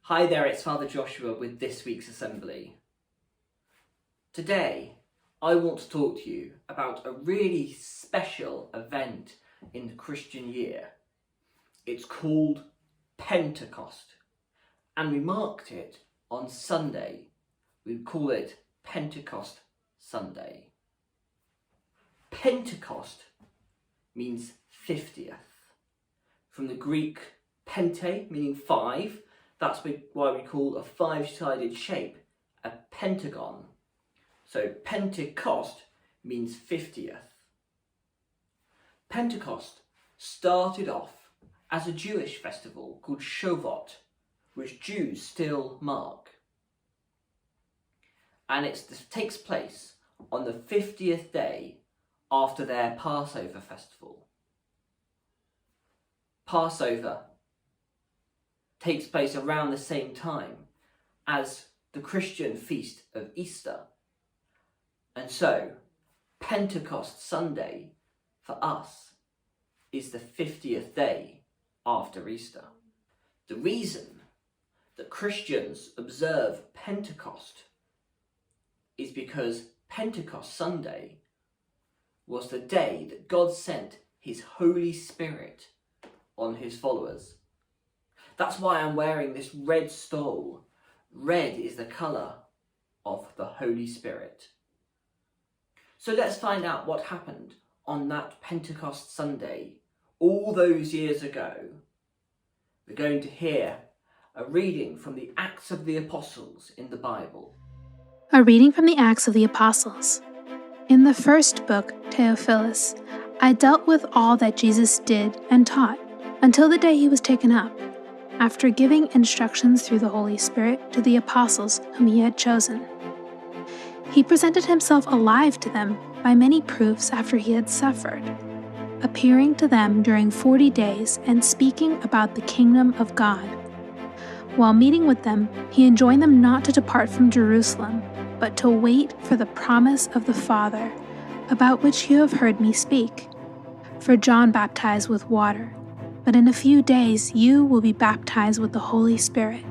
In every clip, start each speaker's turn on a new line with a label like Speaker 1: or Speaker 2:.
Speaker 1: Hi there, it's Father Joshua with this week's assembly. Today, I want to talk to you about a really special event in the Christian year. It's called Pentecost, and we marked it on Sunday. We call it Pentecost Sunday. Pentecost means 50th. From the Greek pente, meaning five, that's why we call a five-sided shape a pentagon. So Pentecost means 50th. Pentecost started off as a Jewish festival called Shavuot, which Jews still mark. And it takes place on the 50th day after their Passover festival. Passover takes place around the same time as the Christian feast of Easter. And so, Pentecost Sunday, for us, is the 50th day after Easter. The reason that Christians observe Pentecost is because Pentecost Sunday was the day that God sent his Holy Spirit on his followers. That's why I'm wearing this red stole. Red is the colour of the Holy Spirit. So let's find out what happened on that Pentecost Sunday all those years ago. We're going to hear a reading from the Acts of the Apostles in the Bible.
Speaker 2: A reading from the Acts of the Apostles. In the first book, Theophilus, I dealt with all that Jesus did and taught until the day he was taken up, after giving instructions through the Holy Spirit to the apostles whom he had chosen. He presented himself alive to them by many proofs after he had suffered, appearing to them during 40 days and speaking about the kingdom of God. While meeting with them, he enjoined them not to depart from Jerusalem, but to wait for the promise of the Father, about which you have heard me speak. For John baptized with water, but in a few days you will be baptized with the Holy Spirit.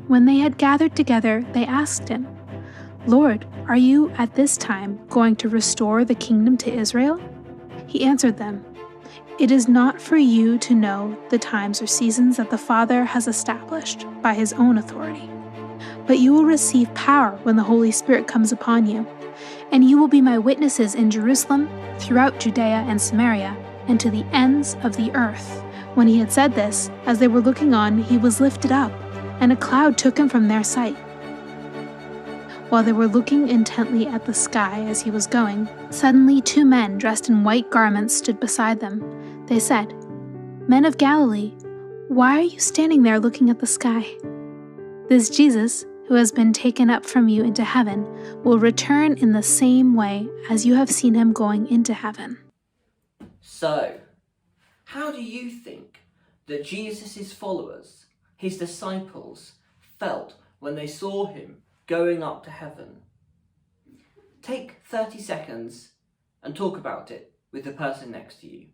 Speaker 2: When they had gathered together, they asked him, Lord, are you at this time going to restore the kingdom to Israel? He answered them, It is not for you to know the times or seasons that the Father has established by his own authority, but you will receive power when the Holy Spirit comes upon you, and you will be my witnesses in Jerusalem, throughout Judea and Samaria, and to the ends of the earth. When he had said this, as they were looking on, he was lifted up, and a cloud took him from their sight. While they were looking intently at the sky as he was going, suddenly 2 men dressed in white garments stood beside them. They said, Men of Galilee, why are you standing there looking at the sky? This Jesus, who has been taken up from you into heaven, will return in the same way as you have seen him going into heaven.
Speaker 1: So, how do you think that Jesus' followers, his disciples, felt when they saw him going up to heaven? Take 30 seconds and talk about it with the person next to you.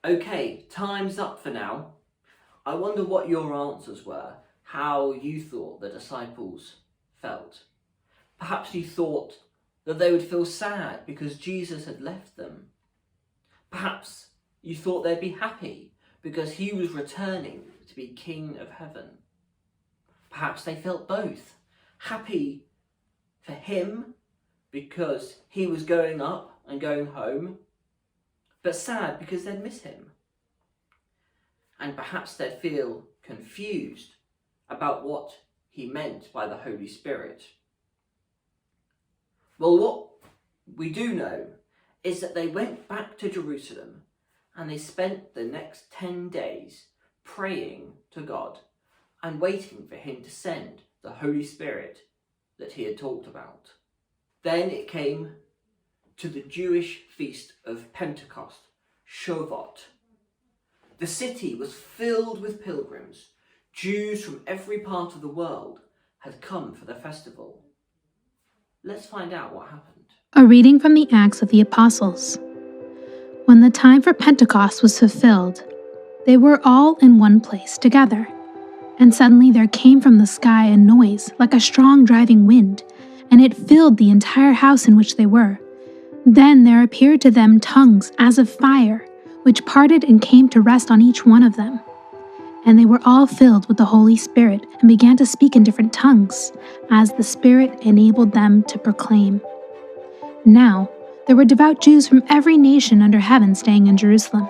Speaker 1: Okay, time's up for now. I wonder what your answers were, how you thought the disciples felt. Perhaps you thought that they would feel sad because Jesus had left them. Perhaps you thought they'd be happy because he was returning to be King of Heaven. Perhaps they felt both. Happy for him because he was going up and going home, but sad because they'd miss him. And perhaps they'd feel confused about what he meant by the Holy Spirit. Well, what we do know is that they went back to Jerusalem and they spent the next 10 days praying to God and waiting for him to send the Holy Spirit that he had talked about. Then it came to the Jewish feast of Pentecost, Shavuot. The city was filled with pilgrims. Jews from every part of the world had come for the festival. Let's find out what happened.
Speaker 2: A reading from the Acts of the Apostles. When the time for Pentecost was fulfilled, they were all in one place together. And suddenly there came from the sky a noise like a strong driving wind, and it filled the entire house in which they were. Then there appeared to them tongues as of fire, which parted and came to rest on each one of them. And they were all filled with the Holy Spirit and began to speak in different tongues, as the Spirit enabled them to proclaim. Now there were devout Jews from every nation under heaven staying in Jerusalem.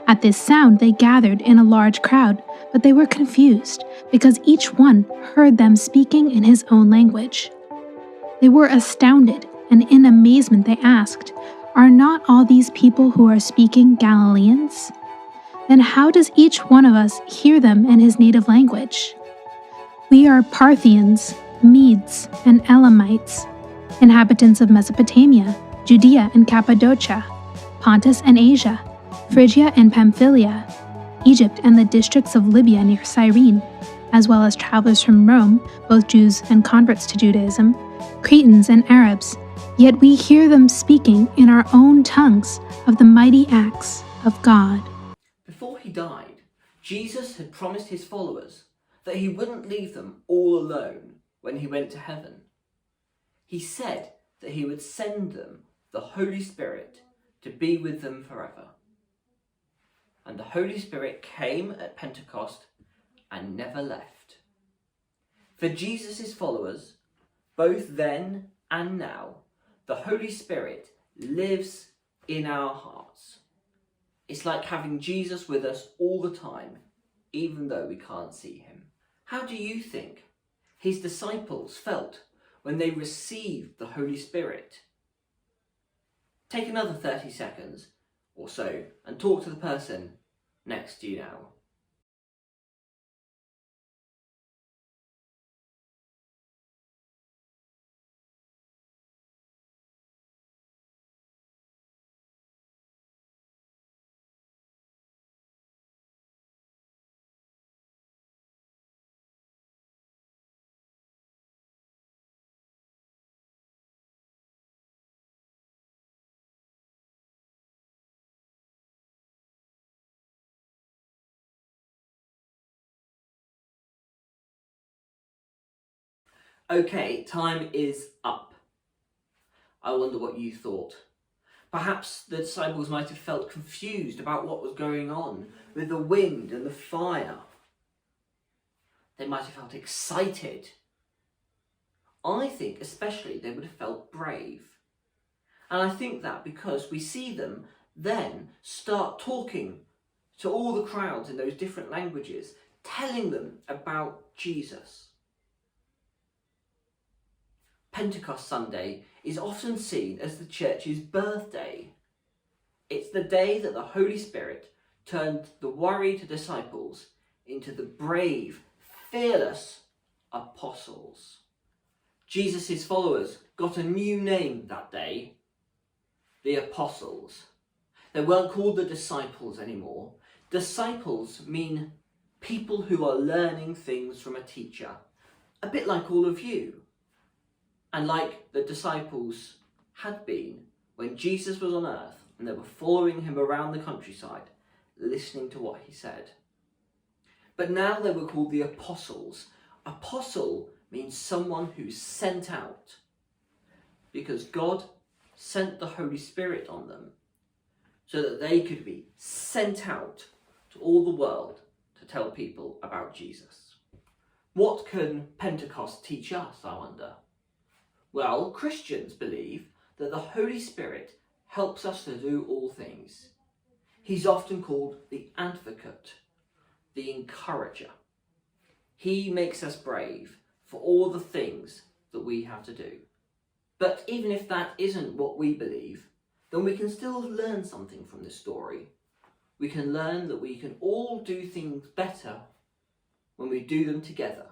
Speaker 2: At this sound they gathered in a large crowd, but they were confused, because each one heard them speaking in his own language. They were astounded, and in amazement they asked, "Are not all these people who are speaking Galileans? Then how does each one of us hear them in his native language? We are Parthians, Medes, and Elamites, inhabitants of Mesopotamia, Judea and Cappadocia, Pontus and Asia, Phrygia and Pamphylia, Egypt and the districts of Libya near Cyrene, as well as travelers from Rome, both Jews and converts to Judaism, Cretans and Arabs, yet we hear them speaking in our own tongues of the mighty acts of God."
Speaker 1: Before he died, Jesus had promised his followers that he wouldn't leave them all alone when he went to heaven. He said that he would send them the Holy Spirit to be with them forever. And the Holy Spirit came at Pentecost and never left. For Jesus' followers, both then and now, the Holy Spirit lives in our hearts. It's like having Jesus with us all the time, even though we can't see him. How do you think his disciples felt when they received the Holy Spirit? Take another 30 seconds or so and talk to the person next to you now. Okay, time is up. I wonder what you thought. Perhaps the disciples might have felt confused about what was going on with the wind and the fire. They might have felt excited. I think especially they would have felt brave. And I think that because we see them then start talking to all the crowds in those different languages, telling them about Jesus. Pentecost Sunday is often seen as the church's birthday. It's the day that the Holy Spirit turned the worried disciples into the brave, fearless apostles. Jesus' followers got a new name that day, the apostles. They weren't called the disciples anymore. Disciples mean people who are learning things from a teacher, a bit like all of you. And like the disciples had been when Jesus was on earth and they were following him around the countryside, listening to what he said. But now they were called the apostles. Apostle means someone who's sent out, because God sent the Holy Spirit on them so that they could be sent out to all the world to tell people about Jesus. What can Pentecost teach us, I wonder? Well, Christians believe that the Holy Spirit helps us to do all things. He's often called the advocate, the encourager. He makes us brave for all the things that we have to do. But even if that isn't what we believe, then we can still learn something from this story. we can learn that we can all do things better when we do them together.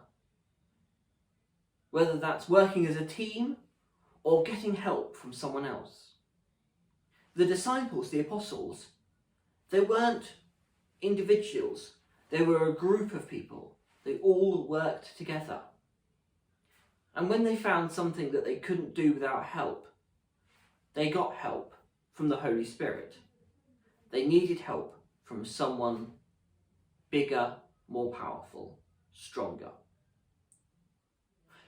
Speaker 1: Whether that's working as a team or getting help from someone else. The disciples, the apostles, they weren't individuals. They were a group of people. They all worked together. And when they found something that they couldn't do without help, they got help from the Holy Spirit. They needed help from someone bigger, more powerful, stronger.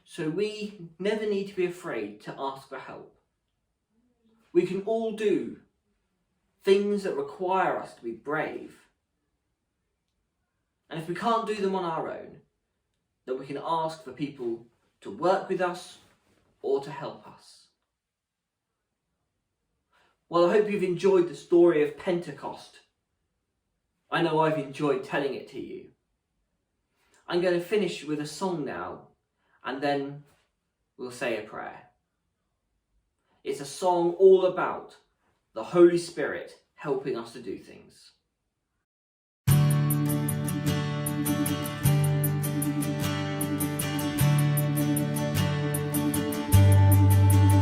Speaker 1: So we never need to be afraid to ask for help. We can all do things that require us to be brave. And if we can't do them on our own, then we can ask for people to work with us or to help us. Well, I hope you've enjoyed the story of Pentecost. I know I've enjoyed telling it to you. I'm going to finish with a song now, and then we'll say a prayer. It's a song all about the Holy Spirit helping us to do things.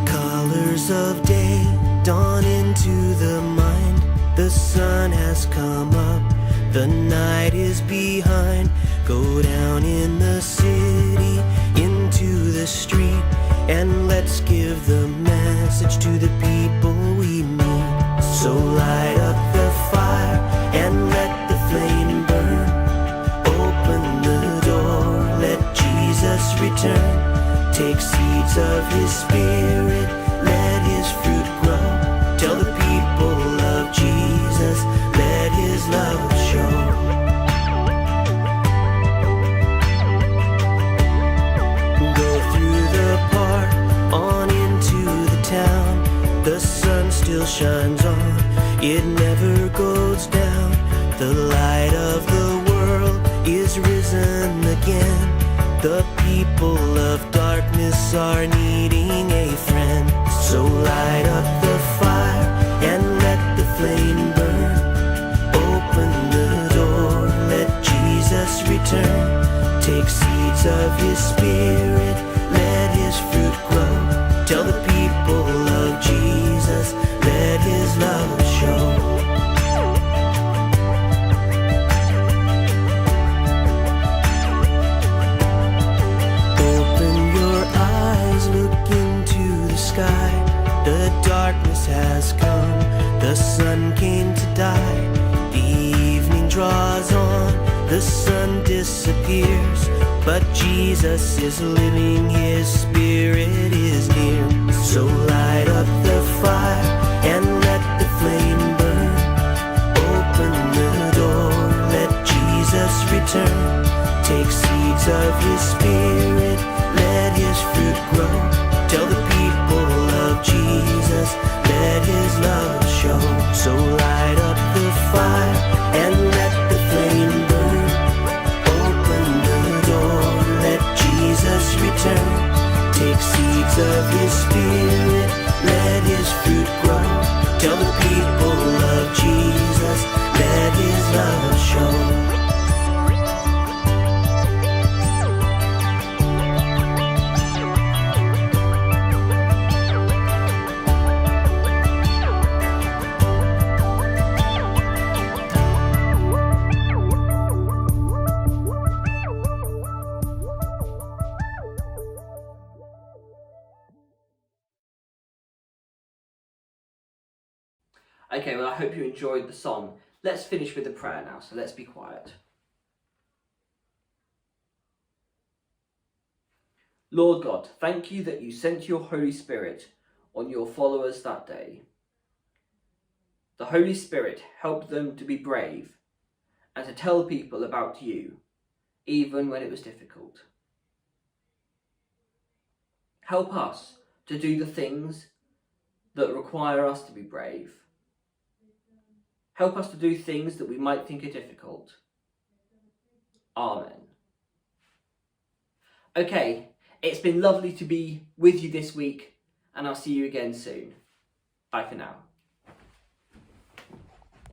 Speaker 3: Colors of day dawn into the mind. The sun has come up, the night is behind. Go down in the city, into the street, and let's give the message to the people we meet. So light up the fire and let the flame burn. Open the door, let Jesus return. Take seeds of His Spirit, let His fruit grow. Tell the people of Jesus, let His love show. Go through the park, on into the town. The sun still shines on, it never goes down. The light of the world is risen again. The people of darkness are needing a friend. So light up the fire and let the flame burn. Open the door, let Jesus return. Take seeds of His Spirit, let His fruit grow. Tell the people of Jesus, let His love show. The darkness has come, the sun came to die. The evening draws on, the sun disappears. But Jesus is living, His Spirit is near. So light up the fire and let the flame burn. Open the door, let Jesus return. Take seeds of His Spirit, let His fruit grow. Tell the people of Jesus, let His love show. So light up the fire and let the flame burn. Open the door, let Jesus return. Take seeds of His Spirit, let His fruit grow. Tell the people of Jesus, let His love show.
Speaker 1: Okay, well, I hope you enjoyed the song. Let's finish with the prayer now, so let's be quiet. Lord God, thank you that you sent your Holy Spirit on your followers that day. The Holy Spirit helped them to be brave and to tell people about you, even when it was difficult. Help us to do the things that require us to be brave. Help us to do things that we might think are difficult. Amen. Okay, it's been lovely to be with you this week, and I'll see you again soon. Bye for now.